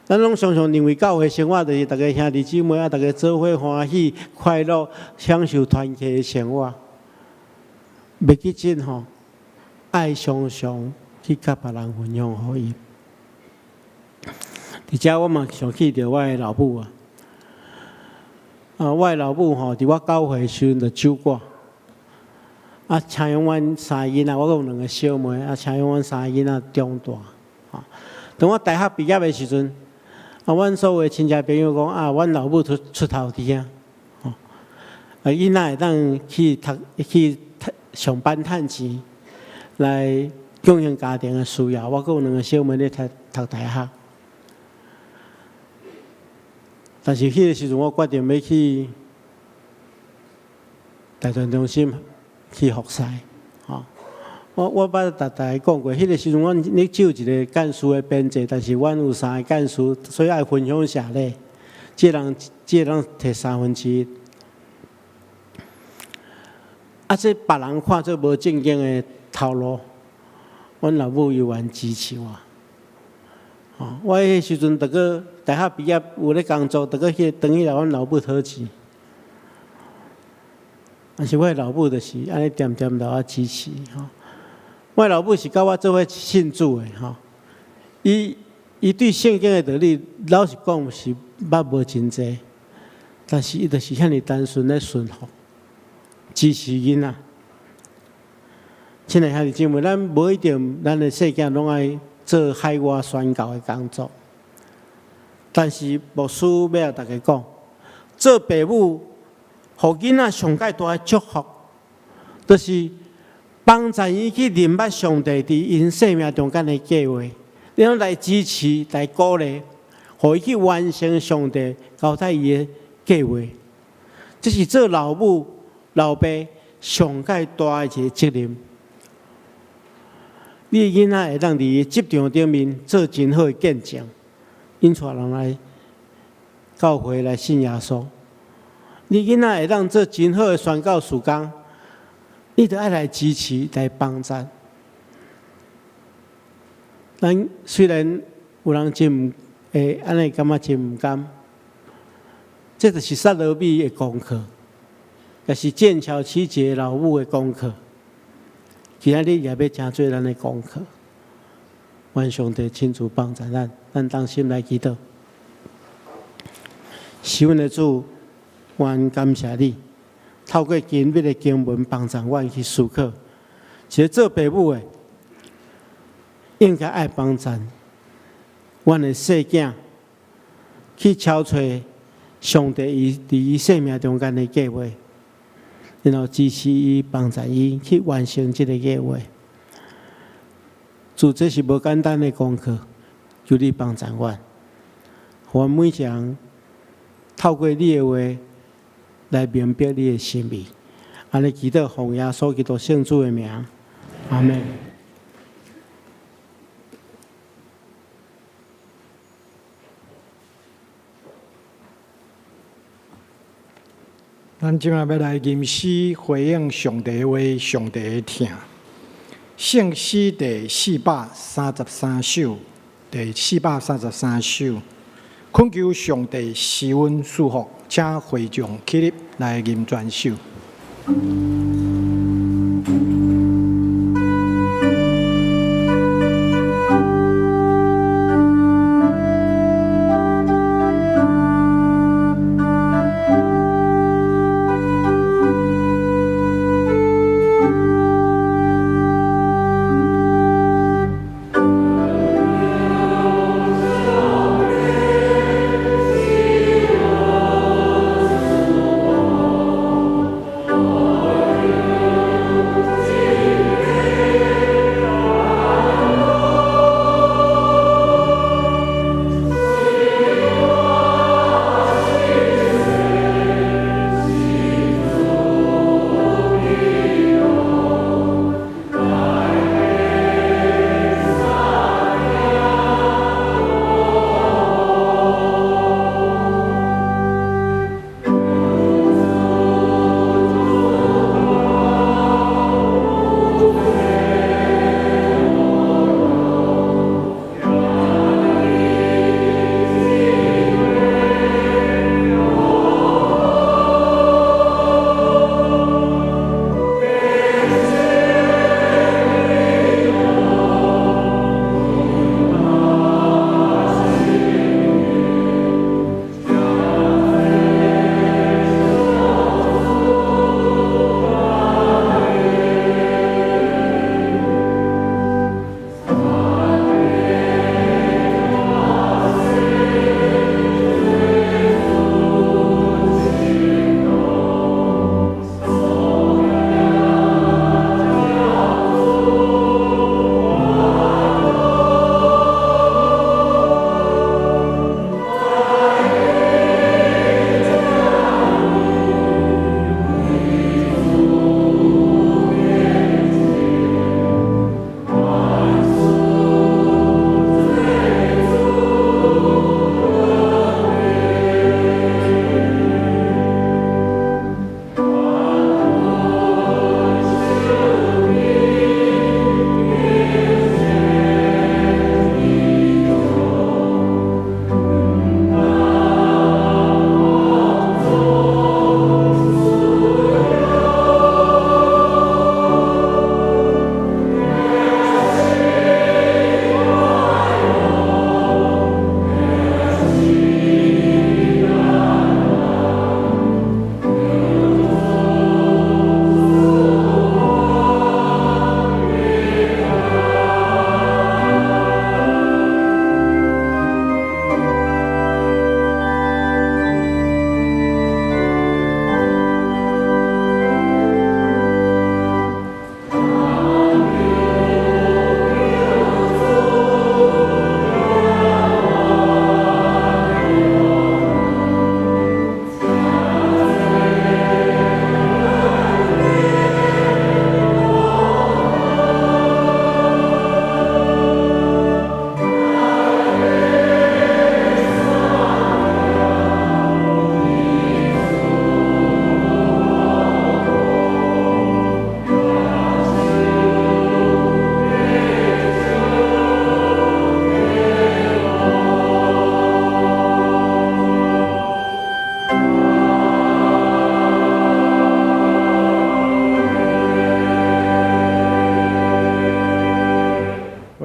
咱拢常常认为教会生活就是大家兄弟姊妹大家做伙欢喜、快乐、享受团契的生活。袂记真吼，爱常常去甲别人分享福音。伫遮我嘛想起着我的老母我的老母吼，伫我教会时阵就守寡。请养阮三个囡仔，我有2个小妹，请养阮三个囡仔长大。当我大学毕业的时阵，阮所有的亲戚朋友讲阮老母出头天囡仔会当去上班趁钱，来供应家庭的需要。我有2个小妹咧读大学，但是迄个时阵我决定要去大专中心。去服侍，我捌大家讲过，迄个时阵阮咧只有一个干事的编制，但是阮有3个干事，所以爱分享下咧，这人摕1/3。这别人看做无正经的头路，阮老母又愿支持我。我迄时阵逐个大学毕业有咧工作，逐个去转去来阮老母讨钱。但是我的老母就是安尼点点来我支持我的老母是甲我做伙信主的伊对圣经的道理，老实讲是捌无真济，但是伊就是遐尼单纯咧顺服，支持囡仔。亲爱兄弟姊妹，咱无一定咱的世界拢爱做海外宣教的工作，但是牧师要甲大家讲，做父母。予囡仔上界大的祝福，就是帮助伊去明白上帝伫因生命中间的计划，然后来支持、来鼓励，予伊去完成上帝交代伊的计划。这是做老母、老爸上界大的一个责任。你的囡仔会当伫职场顶面做真好的见证，引带人来教会来信耶稣。你囡仔会当做真好的宣教事工，你着爱来支持、来帮助。咱虽然有人真会安尼感觉真毋甘，这就是撒罗米的功课，也是剑桥七杰老母的功课。今仔日也要真做咱的功课，愿上帝亲自帮助咱，咱当心来祈祷。是阮的主。愿感谢你，透过今日的经文帮助阮去思考，一个做父母的应该爱帮助阮的细囝去敲找上帝伫伊生命中间的计划，然后支持伊、帮助伊去完成这个计划。这是无简单的功课，求你帮助阮，阮每一个人透过你的话。来明白你的心意，安尼祈祷奉耶稣基督圣主的名，阿门。咱今仔要来吟诗回应上帝的话，上帝的听。圣诗第433首，第433首，恳求上帝施恩赐福，请会众起立来吟全首。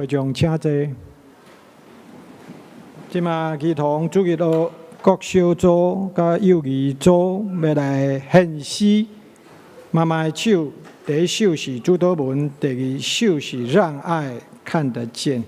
会众请坐。即马儿童主日学国小组甲幼儿组要来献诗。妈妈的手，第一首是主祷文，第二首是让爱看得见。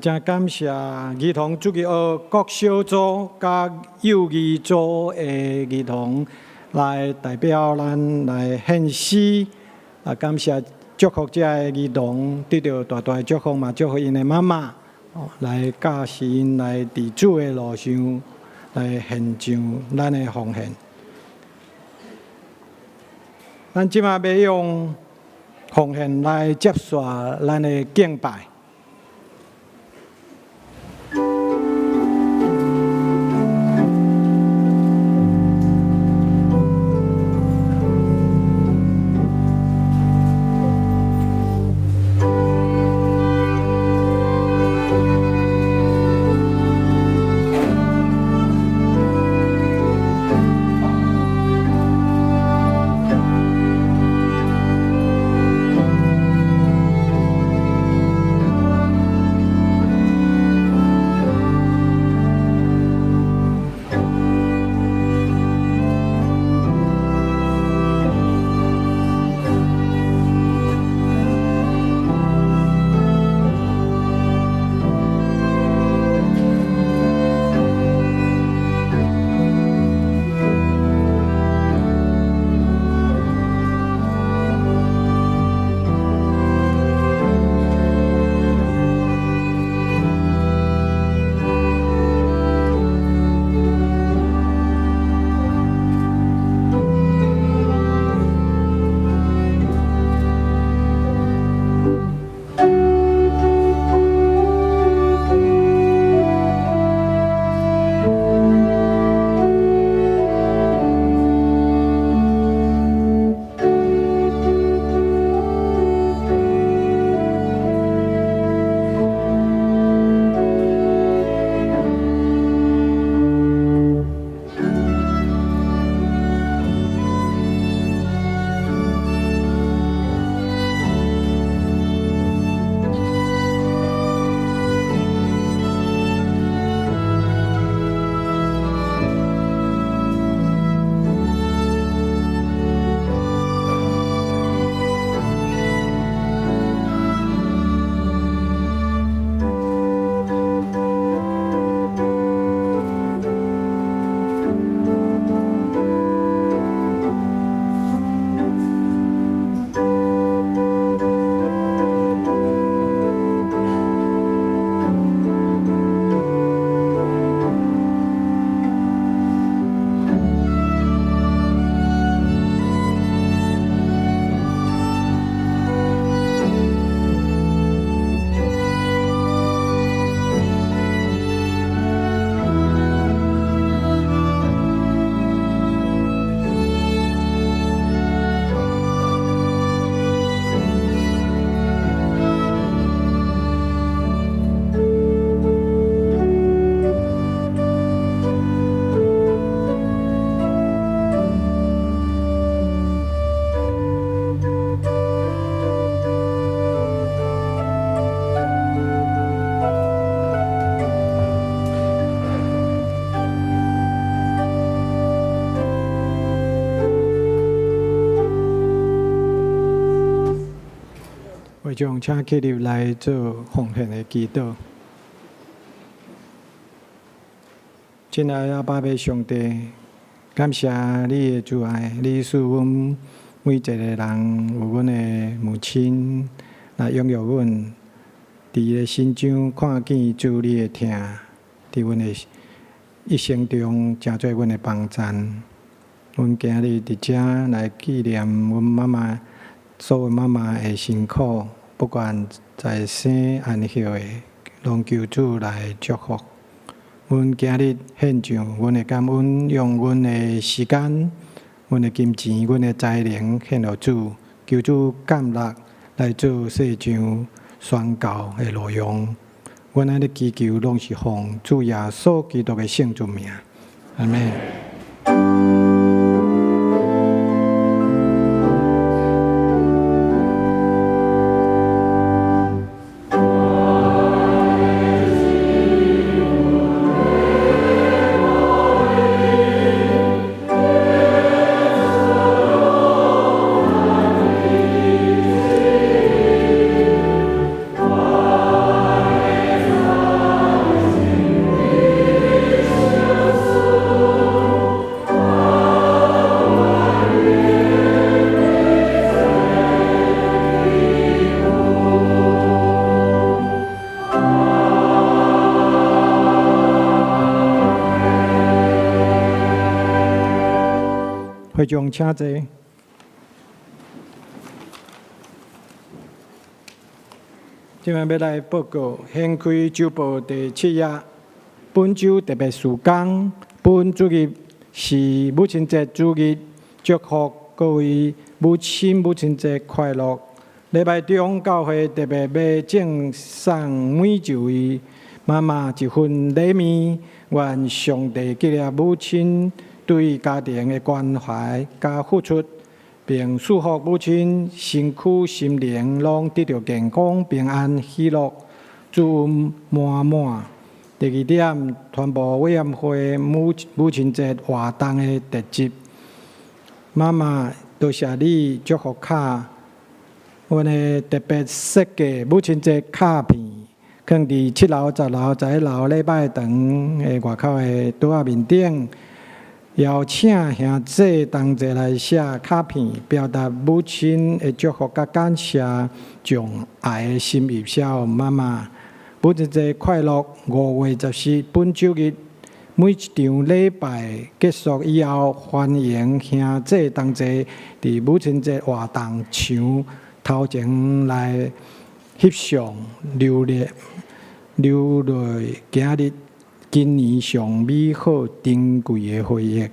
真感谢儿童主义学各小组甲幼儿组的儿童来代表咱来献诗，感谢祝福这的儿童得到大大的祝福嘛，祝福因的妈妈，来教示因来伫主的路上来献上咱的奉献。咱即马要用奉献来接续咱的敬拜。会众请起立来做奉献的祈祷。亲爱的阿爸父上帝，感谢你的慈爱，你使阮每一个人有阮的母亲来拥有阮，伫伊的心上看见主你的疼，伫阮的一生中真做阮的帮衬。阮今日伫遮来纪念阮妈妈。所有妈妈的辛苦，不管在生安休的，拢求主来祝福。阮今日献上阮的感恩，用阮的时间、阮的金钱、阮的才能献予主，求主感力来做世上宣告的内容。阮安尼祈求，拢是奉主耶稣基督的圣主名，阿门。会长请坐。今日要来报告掀开周报第7页，本周特别事项。本主日是母亲节主日，祝福各位母亲节快乐。礼拜中教会特别要赠送每一位妈妈一份礼物，愿上帝纪念母亲对家庭的关怀加付出，并祝福母亲身躯心灵拢得到健康、平安、喜乐、祝恩满满。第2点，传播委员会母亲节活动的特辑。妈妈，多谢你祝福卡。阮的特别设计母亲节卡片，放伫7楼、10楼、11楼礼拜堂的外口的桌仔面顶，邀请兄弟同齐来写卡片，表达母亲的祝福甲感谢，将爱的心意写予妈妈。母亲节快乐！5月14本周日，每一场礼拜结束以后，欢迎兄弟同齐伫母亲节活动场头前来翕相留恋今年上美好珍贵的回忆。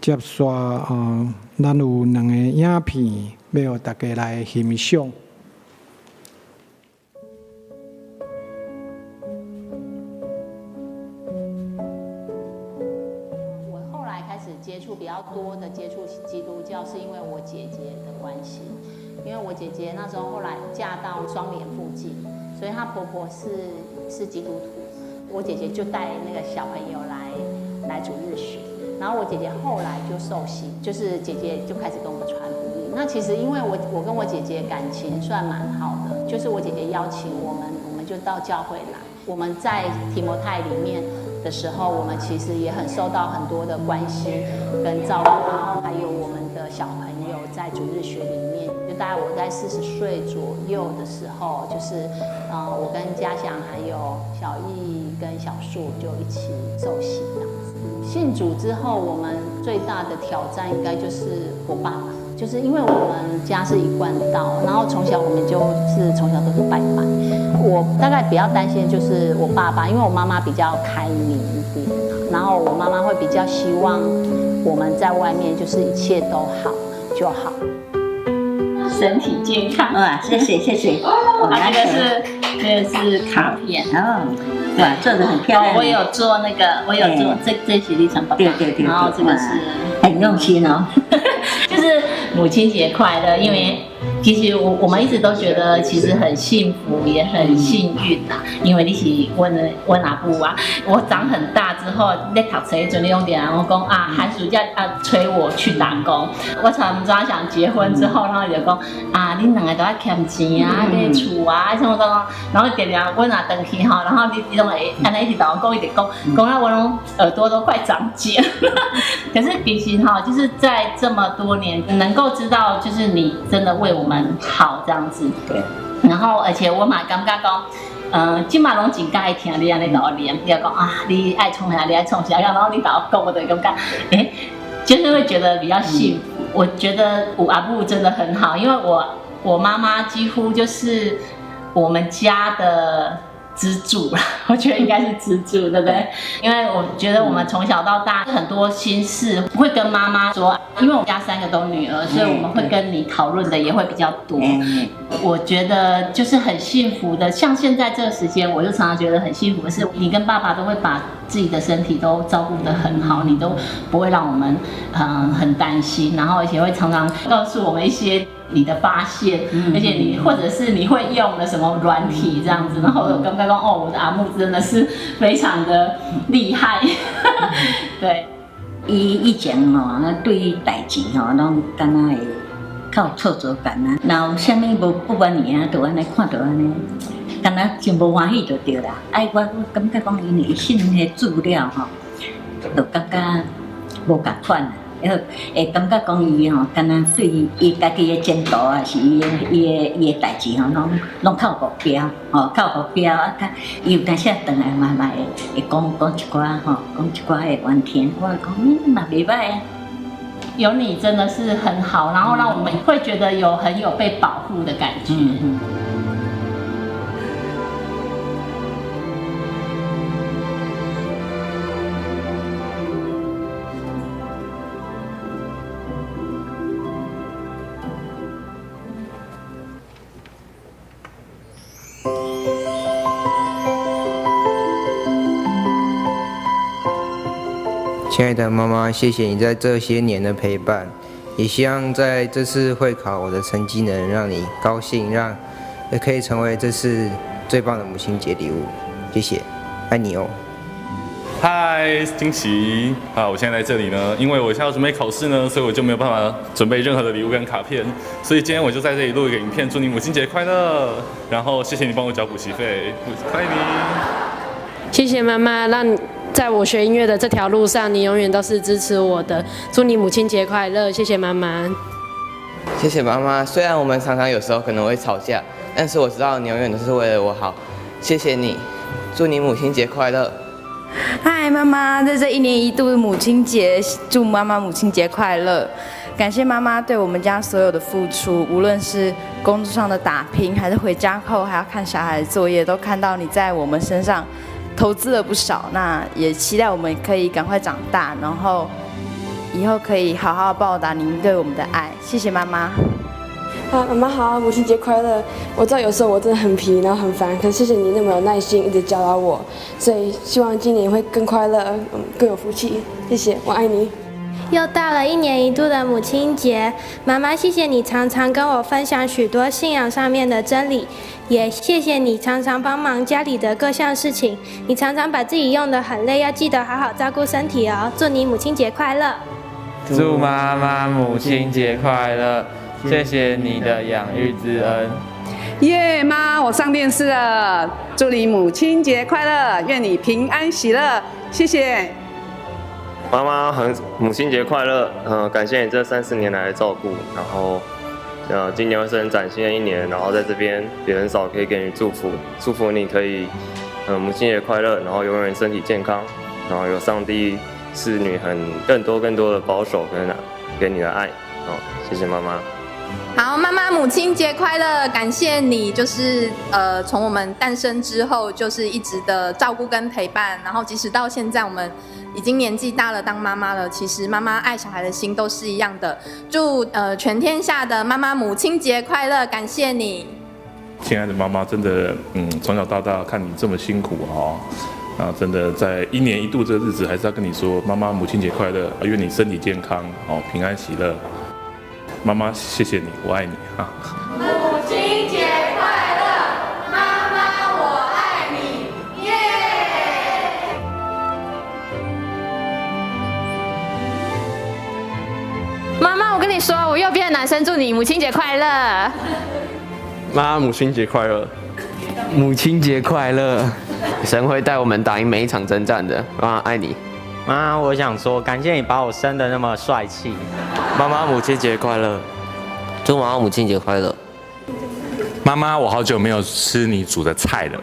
接续咱有2个影片要互大家来欣赏。我后来开始比较多的接触基督教，是因为我姐姐的关系。因为我姐姐那时候后来嫁到双连附近，所以她婆婆是基督徒，我姐姐就带那个小朋友来主日学，然后我姐姐后来就受洗，就是姐姐就开始跟我们传福音。那其实因为我跟我姐姐感情算蛮好的，就是我姐姐邀请我们就到教会来。我们在提摩太里面的时候，我们其实也很受到很多的关心跟照顾，然后还有我们的小朋友在主日学里面。大概我在40岁左右的时候，就是我跟嘉祥还有小易跟小树就一起受洗这样子。信主之后，我们最大的挑战应该就是我爸爸，就是因为我们家是一贯道，然后从小我们就是从小都是拜拜。我大概比较担心的就是我爸爸，因为我妈妈比较开明一点，然后我妈妈会比较希望我们在外面就是一切都好就好。身体健康啊！谢谢。这个是卡片哦，哇，做的很漂亮。我有做这是立成爸爸，对。然后这个是很用心哦，就是母亲节快乐，因为其实我们一直都觉得其实很幸福，也很幸运啦。因为你是我阿母啊，我长很大之后在读册的时候，你用点我讲啊，寒暑假催我去打工。我常常想结婚之后，然后就讲啊，你2个都要欠钱啊，买厝啊，什么然后点我若回去哈，然后你拢会安尼一直同我讲，一直讲到我拢耳朵都快长茧。可是其实哈，就是在这么多年，能够知道就是你真的为我们好这样子。对。然后而且我嘛感觉讲，今嘛拢真介意听你安尼跟我念，你要讲啊，你爱创啥，你爱创啥，然后你跟我讲，我就感觉，就是会觉得比较幸福。我觉得我阿母真的很好，因为我妈妈几乎就是我们家的支柱啦，我觉得应该是支柱，对不对？因为我觉得我们从小到大很多心事会跟妈妈说，因为我们家3个都女儿，所以我们会跟你讨论的也会比较多。我觉得就是很幸福的，像现在这个时间，我就常常觉得很幸福的是，你跟爸爸都会把自己的身体都照顾得很好，你都不会让我们很担心，然后而且会常常告诉我们一些你的发现，而且你或者是你会用的什么软体这样子，然后我刚刚讲我的阿母真的是非常的厉害。对，以前对于代志拢敢若会较有挫折感啊，然后啥物不满意啊，就安尼看到安尼，敢若真无欢喜就对啦。我感觉讲因为信迄资料就感觉无共款啦。会感觉讲伊敢若对伊家己的前途啊，是伊的代志拢较有目标，较有目标啊。伊有当时转来嘛会讲一寡讲一寡的原听，我讲嘛袂歹啊。有你真的是很好，然后让我们会觉得很有被保护的感觉。亲爱的妈妈，谢谢你在这些年的陪伴，也希望在这次会考我的成绩能让你高兴，也可以成为这次最棒的母亲节礼物。谢谢，爱你哦。嗨，金奇啊！我现在在这里呢，因为我现在要准备考试呢，所以我就没有办法准备任何的礼物跟卡片，所以今天我就在这里录一个影片，祝你母亲节快乐。然后谢谢你帮我缴补习费，爱你。谢谢妈妈，让在我学音乐的这条路上，你永远都是支持我的。祝你母亲节快乐！谢谢妈妈。谢谢妈妈，虽然我们常常有时候可能会吵架，但是我知道你永远都是为了我好。谢谢你，祝你母亲节快乐。嗨，妈妈，在这1年1度的母亲节，祝妈妈母亲节快乐！感谢妈妈对我们家所有的付出，无论是工作上的打拼，还是回家后还要看小孩的作业，都看到你在我们身上投资了不少。那也期待我们可以赶快长大，然后以后可以好好报答您对我们的爱。谢谢妈妈。妈妈好，母亲节快乐！我知道有时候我真的很皮，然后很烦，可是谢谢你那么有耐心，一直教导我，所以希望今年会更快乐，更有福气。谢谢，我爱你。又到了1年1度的母亲节，妈妈，谢谢你常常跟我分享许多信仰上面的真理，也谢谢你常常帮忙家里的各项事情。你常常把自己用得很累，要记得好好照顾身体哦。祝你母亲节快乐！祝妈妈母亲节快乐！谢谢你的养育之恩。耶，妈，我上电视了！祝你母亲节快乐，愿你平安喜乐。谢谢。妈妈，母亲节快乐！感谢你这3、4年来的照顾，然后，今年会是很崭新的1年，然后在这边别人少可以给你祝福，祝福你可以，母亲节快乐，然后永远身体健康，然后有上帝赐女更多的保守跟给你的爱，谢谢妈妈。好，妈妈母亲节快乐！感谢你，就是从我们诞生之后，就是一直的照顾跟陪伴，然后即使到现在我们已经年纪大了，当妈妈了，其实妈妈爱小孩的心都是一样的。祝全天下的妈妈母亲节快乐！感谢你，亲爱的妈妈，真的从小到大看你这么辛苦真的在1年1度这个日子，还是要跟你说，妈妈母亲节快乐！愿你身体健康平安喜乐。妈妈，谢谢你，我爱你啊！母亲节快乐，妈妈我爱你，耶！妈妈，我跟你说，我右边的男生祝你母亲节快乐。妈，母亲节快乐！母亲节快乐！神会带我们打赢每一场征战的，妈，爱你。妈，我想说，感谢你把我生得那么帅气。妈妈，母亲节快乐！祝妈妈母亲节快乐！妈妈，我好久没有吃你煮的菜了。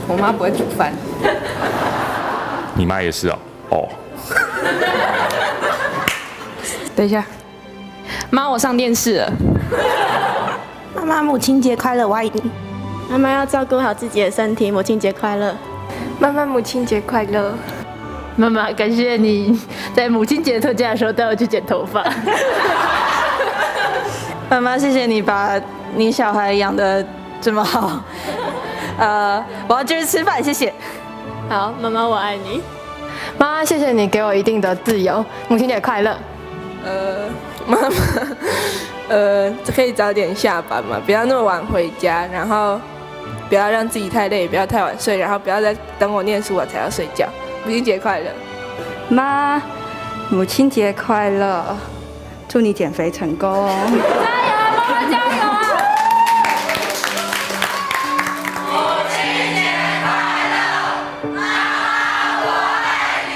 我妈不会煮饭。你妈也是哦。等一下，妈，我上电视了。妈妈，母亲节快乐，我爱你。妈妈要照顾好自己的身体，母亲节快乐。妈妈，母亲节快乐。妈妈，感谢你在母亲节特价的时候带我去剪头发。妈妈，谢谢你把你小孩养得这么好。我要继续吃饭，谢谢。好，妈妈，我爱你。妈妈，谢谢你给我一定的自由，母亲节快乐。妈妈，可以早点下班嘛，不要那么晚回家，然后不要让自己太累，不要太晚睡，然后不要再等我念书我才要睡觉。母亲节快乐，妈，母亲节快乐，祝你减肥成功哦！加油，妈妈加油啊！母亲节快乐，妈妈我爱你。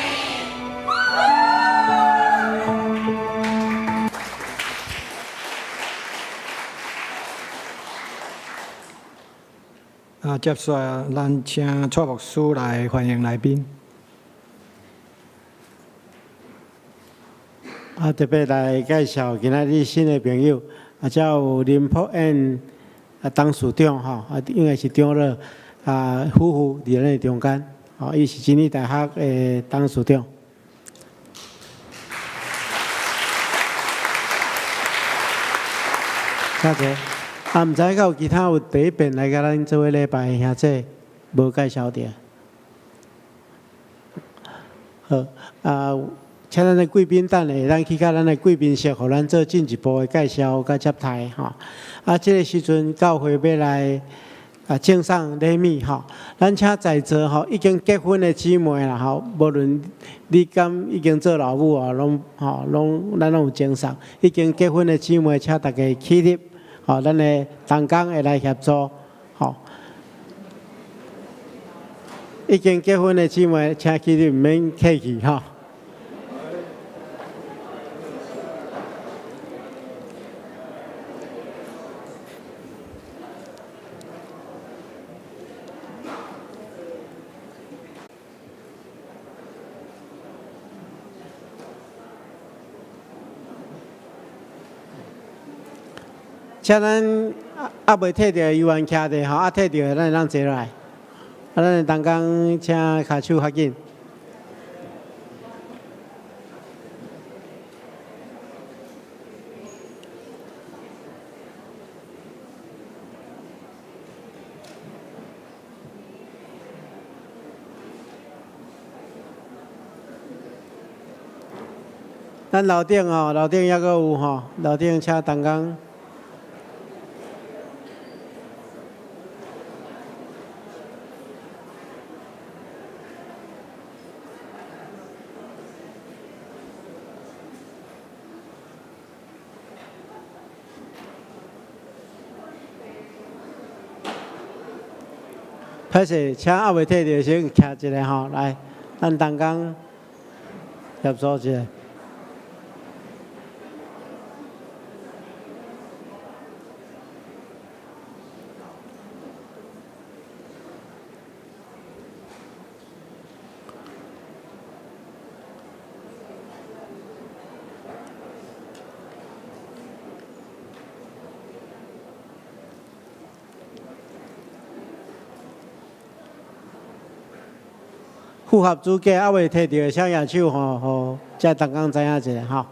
接下来咱请蔡牧师来欢迎来宾。特别来介绍今仔日新的朋友，才有林柏燕董事长应该是长乐夫妇伫咱中间，伊是真理大学的董事长。谢谢。毋知有其他有第一遍来甲咱做伙礼拜的兄弟，无介绍着。好，请咱的贵宾等下，咱去甲咱的贵宾席，互咱做进一步的介绍甲接待这个时阵教会要来敬上礼物咱请在座已经结婚的姊妹啦无论你敢已经做老母咱拢有敬上。已经结婚的姊妹，请大家起立。咱的同工会来协助，已经结婚的姊妹，请起立，唔免客气请咱未摕到的游园徛地摕到的咱让坐落来。咱的同工请骹手较紧。咱楼顶楼顶还阁有楼顶请同工。歹势，请未摕到先徛一下来，咱同工协助一下。符合资格未摕到的，请举手互这同工知影一下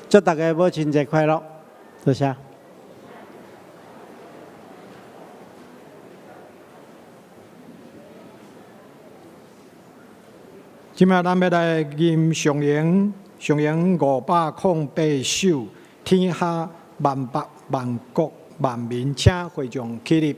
祝大家母亲节快乐，多谢。今仔咱要来吟上言508首，天下万邦万国万民，请会众起立。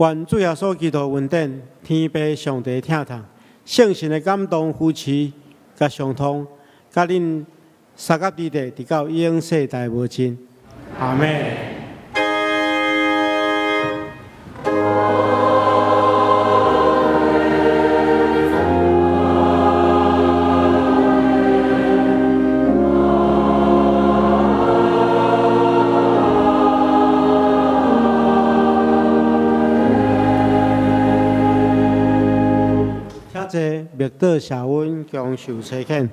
愿主耶稣基督恩典，天父上帝疼痛，圣神的感动扶持，甲相通，甲恁三甲之地，直到永世代无尽。阿门。灭道社温强受摧欠。